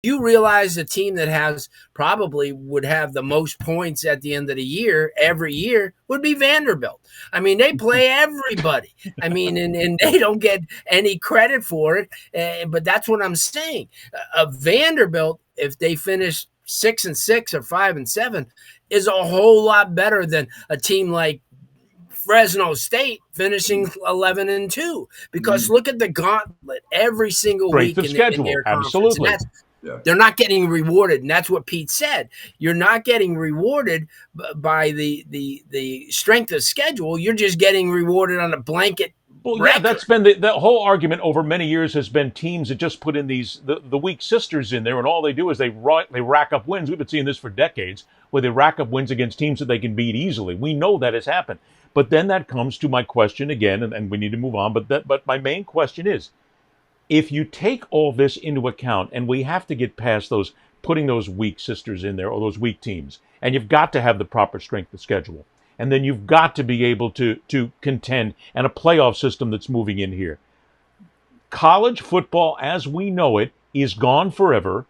you realize the team that has probably would have the most points at the end of the year every year would be Vanderbilt. I mean, they play everybody. I mean, and they don't get any credit for it. But that's what I'm saying. Vanderbilt, if they finish 6-6 or 5-7, is a whole lot better than a team like Fresno State finishing 11-2, because look at the gauntlet every single Strength week of in schedule. their conference. And Absolutely. they're not getting rewarded, and that's what Pete said. You're not getting rewarded by the strength of schedule. You're just getting rewarded on a blanket Well, yeah, record. that's been the whole argument over many years has been teams that just put in the weak sisters in there, and all they do is they rack up wins. We've been seeing this for decades, where they rack up wins against teams that they can beat easily. We know that has happened. But then that comes to my question again, and we need to move on. But my main question is, if you take all this into account, and we have to get past those putting those weak sisters in there or those weak teams, and you've got to have the proper strength of schedule, and then you've got to be able to contend, and a playoff system that's moving in here. College football, as we know it, is gone forever.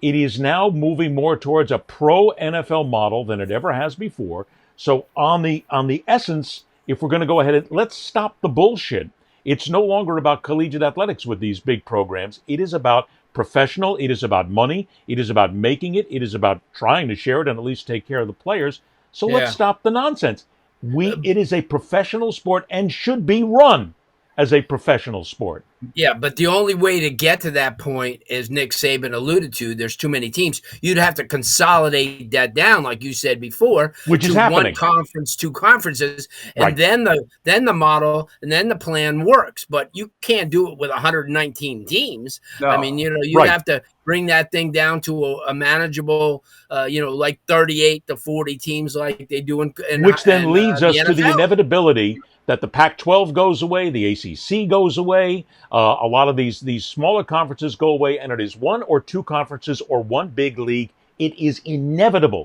It is now moving more towards a pro NFL model than it ever has before. So on the essence, if we're going to go ahead and let's stop the bullshit. It's no longer about collegiate athletics with these big programs. It is about professional. It is about money. It is about making it. It is about trying to share it and at least take care of the players. So let's stop the nonsense. It is a professional sport and should be run as a professional sport. Yeah, but the only way to get to that point, as Nick Saban alluded to, there's too many teams. You'd have to consolidate that down, like you said before, which is to happening. One conference, two conferences, and Right. then the model and then the plan works. But you can't do it with 119 teams. No. I mean, you have to bring that thing down to a manageable, like 38 to 40 teams, like they do in which then leads us to the NFL. inevitability that the Pac-12 goes away, the ACC goes away, a lot of these smaller conferences go away, and it is one or two conferences or one big league. It is inevitable